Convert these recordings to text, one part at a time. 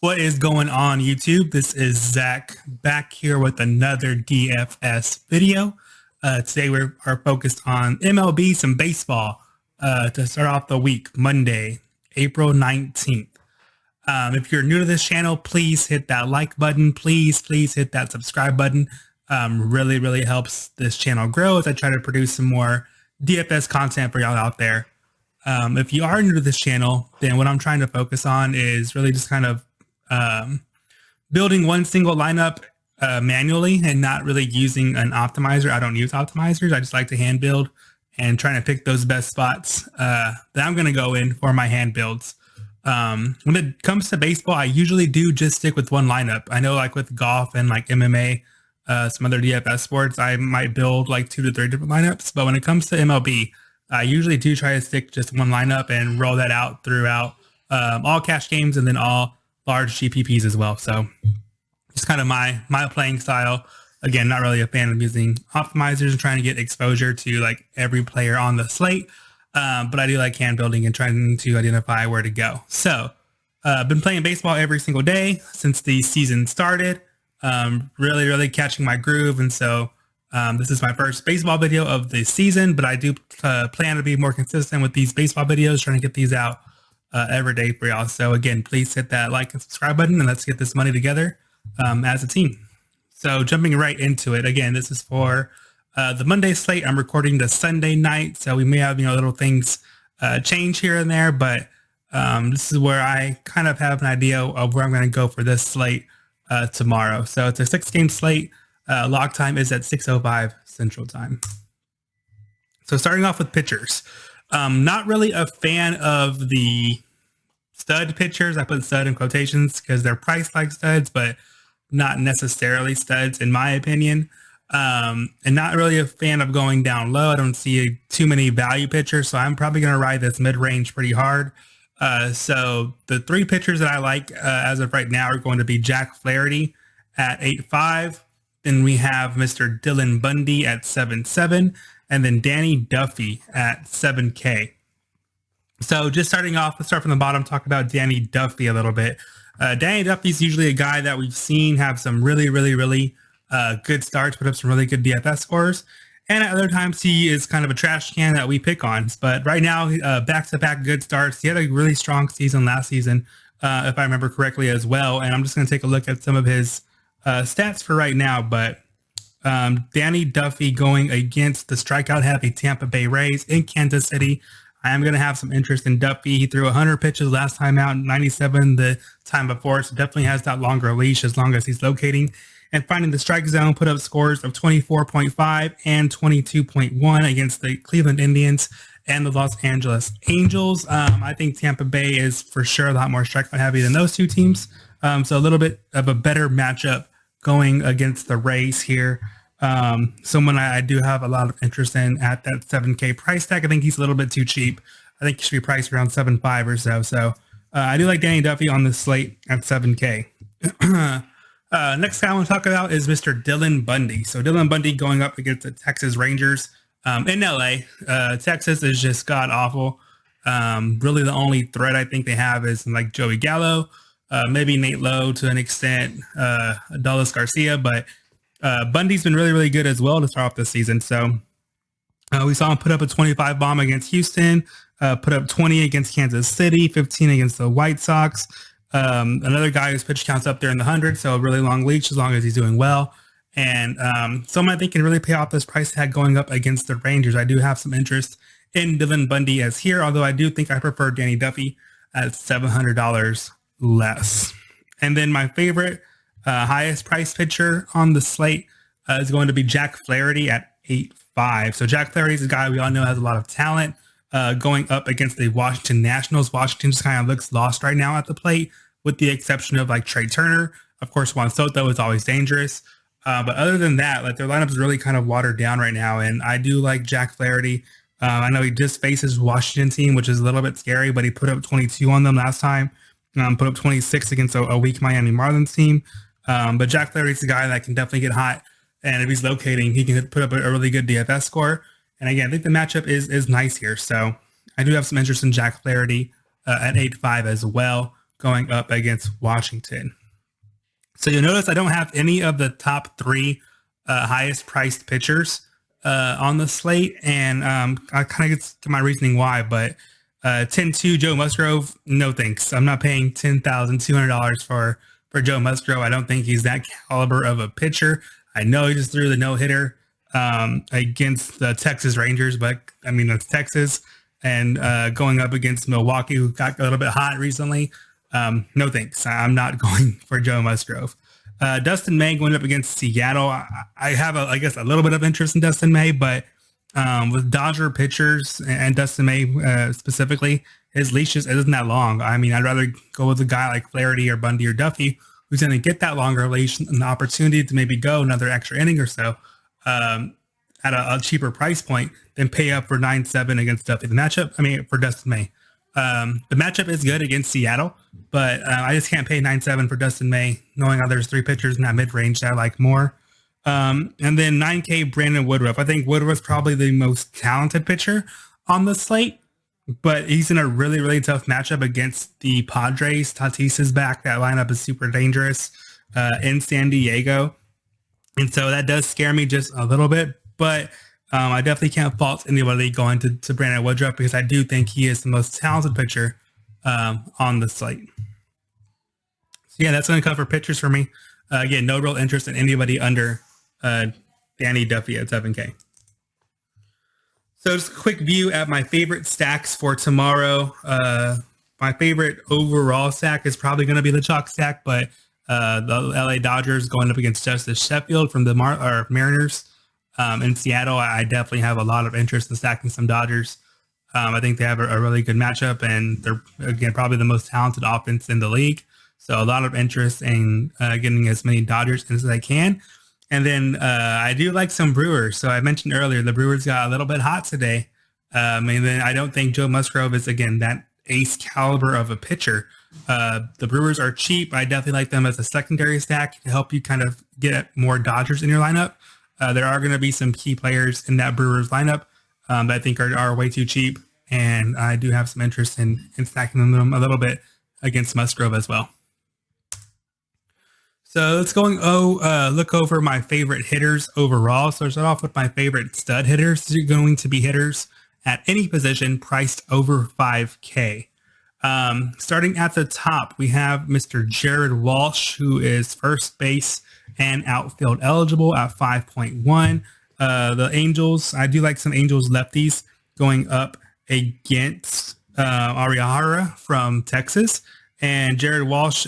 What is going on, YouTube? This is Zach back here with another DFS video. Today we are focused on MLB, some baseball to start off the week, Monday, April 19th. If you're new to this channel, please hit that like button. Please hit that subscribe button. Really helps this channel grow as I try to produce some more DFS content for y'all out there. If you are new to this channel, then what I'm trying to focus on is really just kind of building one single lineup manually and not really using an optimizer. I don't use optimizers. I just like to hand build and trying to pick those best spots that I'm going to go in for my hand builds. When it comes to baseball, I usually do just stick with one lineup. I know like with golf and like MMA, some other DFS sports, I might build like 2 to 3 different lineups. But when it comes to MLB, I usually do try to stick just one lineup and roll that out throughout all cash games and then all large GPPs as well. So it's kind of my playing style. Again, not really a fan of using optimizers and trying to get exposure to like every player on the slate. But I do like hand building and trying to identify where to go. So I've been playing baseball every single day since the season started. Really catching my groove. And so this is my first baseball video of the season, but I do plan to be more consistent with these baseball videos, trying to get these out every day for y'all. So again, please hit that like and subscribe button and let's get this money together as a team. So jumping right into it, again, this is for the Monday slate. I'm recording the Sunday night, so we may have little things change here and there, but this is where I kind of have an idea of where I'm going to go for this slate tomorrow. So it's a 6-game slate. Log time is at 6:05 Central Time. So starting off with pitchers. Not really a fan of the stud pitchers. I put stud in quotations because they're priced like studs, but not necessarily studs in my opinion. And not really a fan of going down low. I don't see too many value pitchers, so I'm probably going to ride this mid-range pretty hard. So the 3 pitchers that I like as of right now are going to be Jack Flaherty at 8.5. Then we have Mr. Dylan Bundy at 7.7. And then Danny Duffy at 7K. So just starting off, let's start from the bottom, talk about Danny Duffy a little bit. Danny Duffy's usually a guy that we've seen have some really good starts, put up some really good DFS scores. And at other times he is kind of a trash can that we pick on. But right now, back-to-back good starts. He had a really strong season last season, if I remember correctly as well. And I'm just going to take a look at some of his stats for right now. But Danny Duffy going against the strikeout-happy Tampa Bay Rays in Kansas City. I am going to have some interest in Duffy. He threw 100 pitches last time out, 97 the time before, so definitely has that longer leash as long as he's locating and finding the strike zone. Put up scores of 24.5 and 22.1 against the Cleveland Indians and the Los Angeles Angels. I think Tampa Bay is for sure a lot more strikeout-heavy than those two teams, so a little bit of a better matchup going against the Rays here. Someone I do have a lot of interest in at that 7K price tag. I think he's a little bit too cheap. I think he should be priced around 7.5 or so. So I do like Danny Duffy on this slate at 7K. Next guy I want to talk about is Mr. Dylan Bundy. So Dylan Bundy going up against the Texas Rangers in LA. Texas is just god awful. Really the only threat I think they have is like Joey Gallo. Maybe Nate Lowe to an extent, Adolis Garcia, but Bundy's been really good as well to start off this season. So we saw him put up a 25 bomb against Houston, put up 20 against Kansas City, 15 against the White Sox. Another guy whose pitch counts up there in the hundreds, so a really long leash as long as he's doing well. And someone I think can really pay off this price tag going up against the Rangers. I do have some interest in Dylan Bundy as here, although I do think I prefer Danny Duffy at $700 less. And then my favorite highest price pitcher on the slate is going to be Jack Flaherty at 8.5. So Jack Flaherty is a guy we all know has a lot of talent going up against the Washington Nationals. Washington just kind of looks lost right now at the plate with the exception of like Trey Turner. Of course, Juan Soto is always dangerous. But other than that, like their lineup is really kind of watered down right now. And I do like Jack Flaherty. I know he just faces Washington team, which is a little bit scary, but he put up 22 on them last time. Put up 26 against a weak Miami Marlins team. But Jack Flaherty's the guy that can definitely get hot. And if he's locating, he can put up a really good DFS score. And again, I think the matchup is nice here. So I do have some interest in Jack Flaherty at 8.5 as well. going up against Washington. So you'll notice I don't have any of the top 3 highest priced pitchers on the slate, and I kind of get to my reasoning why, but 10-2 Joe Musgrove, no thanks. I'm not paying $10,200 for Joe Musgrove. I don't think he's that caliber of a pitcher. I know he just threw the no-hitter against the Texas Rangers, but I mean, that's Texas, and going up against Milwaukee, who got a little bit hot recently. No thanks. I'm not going for Joe Musgrove. Dustin May going up against Seattle. I have, I guess, a little bit of interest in Dustin May, but with Dodger pitchers and Dustin May specifically, his leash isn't that long. I mean, I'd rather go with a guy like Flaherty or Bundy or Duffy, who's going to get that longer leash and the opportunity to maybe go another extra inning or so at a cheaper price point than pay up for 9-7 against Duffy. The matchup, for Dustin May. The matchup is good against Seattle, but I just can't pay 9-7 for Dustin May, knowing how there's 3 pitchers in that mid-range that I like more. And then 9K Brandon Woodruff. I think Woodruff's probably the most talented pitcher on the slate, but he's in a really, really tough matchup against the Padres. Tatis is back. That lineup is super dangerous in San Diego. And so that does scare me just a little bit, but I definitely can't fault anybody going to Brandon Woodruff, because I do think he is the most talented pitcher on the slate. So yeah, that's going to cover pitchers for me. Again, no real interest in anybody under Danny Duffy at 7K. So just a quick view at my favorite stacks for tomorrow. My favorite overall stack is probably going to be the chalk stack, but the LA Dodgers going up against Justice Sheffield from the Mariners. In Seattle, I definitely have a lot of interest in stacking some Dodgers. I think they have a really good matchup, and they're, again, probably the most talented offense in the league. So a lot of interest in getting as many Dodgers as I can. And then I do like some Brewers. So I mentioned earlier, the Brewers got a little bit hot today. And then I don't think Joe Musgrove is, again, that ace caliber of a pitcher. The Brewers are cheap. I definitely like them as a secondary stack to help you kind of get more Dodgers in your lineup. There are going to be some key players in that Brewers lineup that I think are way too cheap. And I do have some interest in stacking them a little bit against Musgrove as well. So let's look over my favorite hitters overall. So start off with my favorite stud hitters. These are going to be hitters at any position priced over 5K. Starting at the top, we have Mr. Jared Walsh, who is first base and outfield eligible at 5.1. The Angels, I do like some Angels lefties going up against Ariahara from Texas. And Jared Walsh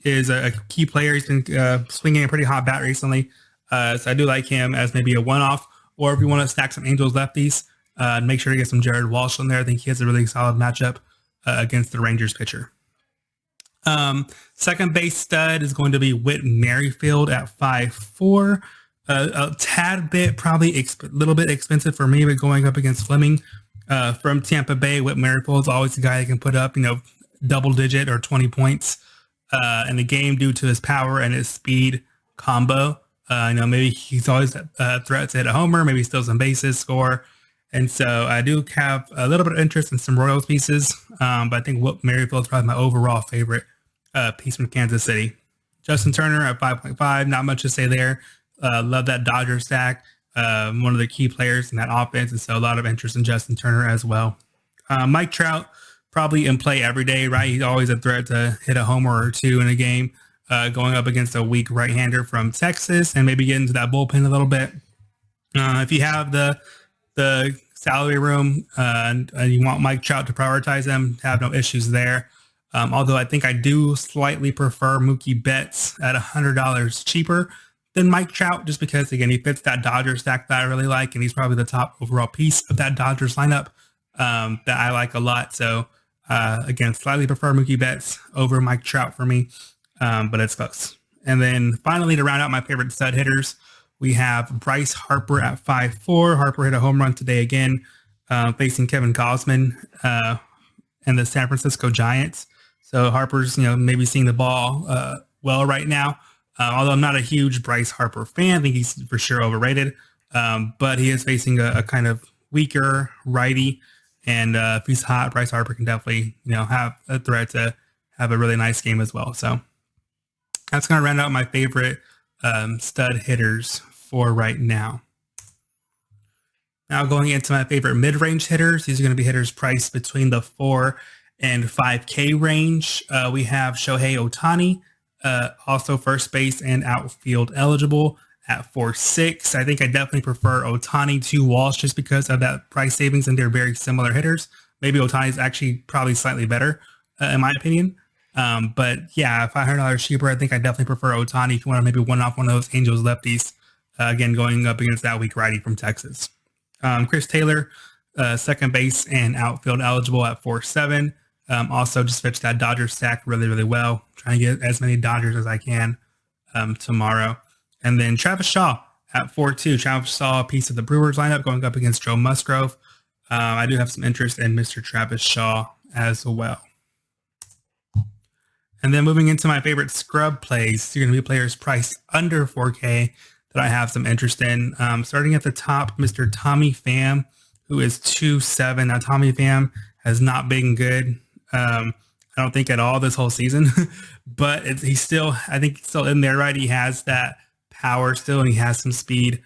is a key player. He's been swinging a pretty hot bat recently. So I do like him as maybe a one-off. Or if you want to stack some Angels lefties, make sure to get some Jared Walsh in there. I think he has a really solid matchup against the Rangers pitcher. Second base stud is going to be Whit Merrifield at 5.4. A tad bit, probably a little bit expensive for me, but going up against Fleming from Tampa Bay, Whit Merrifield is always a guy that can put up, double digit or 20 points in the game due to his power and his speed combo. Maybe he's always a threat to hit a homer, maybe steal some bases, score. And so I do have a little bit of interest in some Royals pieces, but I think Whit Merrifield is probably my overall favorite piece from Kansas City. Justin Turner at 5.5, not much to say there. Love that Dodger stack. One of the key players in that offense, and so a lot of interest in Justin Turner as well. Mike Trout, probably in play every day, right? He's always a threat to hit a homer or two in a game, going up against a weak right-hander from Texas, and maybe get into that bullpen a little bit. If you have the salary room and you want Mike Trout to prioritize them, have no issues there. Although I think I do slightly prefer Mookie Betts at $100 cheaper than Mike Trout, just because, again, he fits that Dodgers stack that I really like, and he's probably the top overall piece of that Dodgers lineup that I like a lot. So, again, slightly prefer Mookie Betts over Mike Trout for me, but it's close. And then finally, to round out my favorite stud hitters, we have Bryce Harper at 5.4. Harper hit a home run today again, facing Kevin Gausman and the San Francisco Giants. So Harper's, maybe seeing the ball well right now. Although I'm not a huge Bryce Harper fan, I think he's for sure overrated. But he is facing a kind of weaker righty, and if he's hot, Bryce Harper can definitely, have a threat to have a really nice game as well. So that's going to round out my favorite stud hitters for right now. Now going into my favorite mid-range hitters. These are going to be hitters priced between the 4 and 5K range. We have Shohei Ohtani, also first base and outfield eligible at 4.6. I think I definitely prefer Ohtani to Walsh just because of that price savings, and they're very similar hitters. Maybe Ohtani is actually probably slightly better, in my opinion. But yeah, $500 cheaper, I think I definitely prefer Ohtani if you want to maybe one off one of those Angels lefties. Again, going up against that weak righty from Texas. Chris Taylor, second base and outfield eligible at 4.7. Also just fetched that Dodgers stack really, really well. Trying to get as many Dodgers as I can tomorrow. And then Travis Shaw at 4.2. Travis Shaw, a piece of the Brewers lineup going up against Joe Musgrove. I do have some interest in Mr. Travis Shaw as well. And then moving into my favorite scrub plays, you're going to be players priced under 4K that I have some interest in. Starting at the top, Mr. Tommy Pham, who is 2.7. Now, Tommy Pham has not been good. I don't think at all this whole season, but he's still, I think he's still in there, right? He has that power still, and he has some speed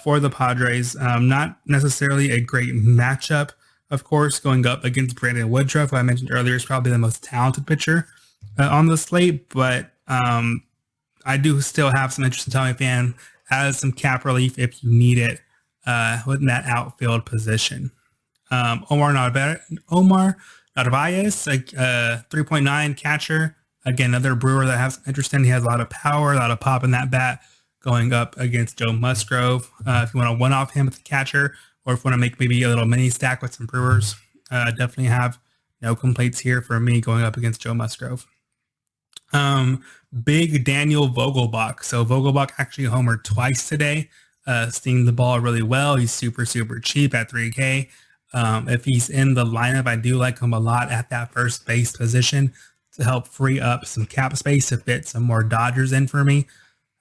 for the Padres. Not necessarily a great matchup, of course, going up against Brandon Woodruff, who I mentioned earlier is probably the most talented pitcher on the slate, but I do still have some interest in Tommy Pham as some cap relief if you need it within that outfield position. Omar Narvaez, like 3.9 catcher. Again, another Brewer that has interest in. He has a lot of power, a lot of pop in that bat going up against Joe Musgrove. If you want to one-off him with the catcher, or if you want to make maybe a little mini stack with some Brewers, definitely have no complaints here for me going up against Joe Musgrove. Big Daniel Vogelbach. So Vogelbach actually homered twice today, steamed the ball really well. He's super, super cheap at 3K. If he's in the lineup, I do like him a lot at that first base position to help free up some cap space to fit some more Dodgers in for me.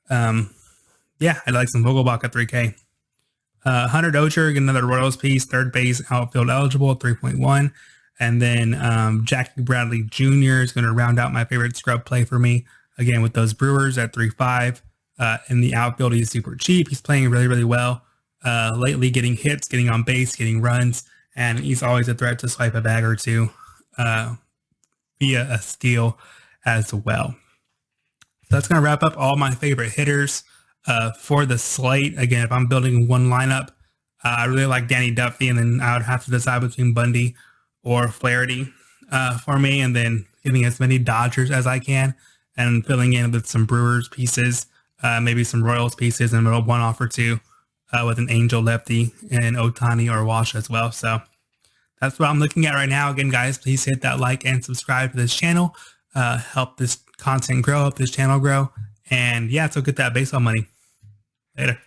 Yeah, I like some Vogelbach at 3K. Hunter Dozier, another Royals piece, third base, outfield eligible, 3.1. And then Jackie Bradley Jr. is going to round out my favorite scrub play for me. Again, with those Brewers at 3.5. In the outfield, he's super cheap. He's playing really, really well. Lately getting hits, getting on base, getting runs. And he's always a threat to swipe a bag or two via a steal as well. So that's going to wrap up all my favorite hitters for the slate. Again, if I'm building one lineup, I really like Danny Duffy, and then I would have to decide between Bundy or Flaherty for me, and then getting as many Dodgers as I can and filling in with some Brewers pieces, maybe some Royals pieces, and a one-off or two with an Angel lefty and Ohtani or Walsh as well. So that's what I'm looking at right now. Again, guys, please hit that like and subscribe to this channel. Help this content grow, help this channel grow. And yeah, so get that baseball money. Later.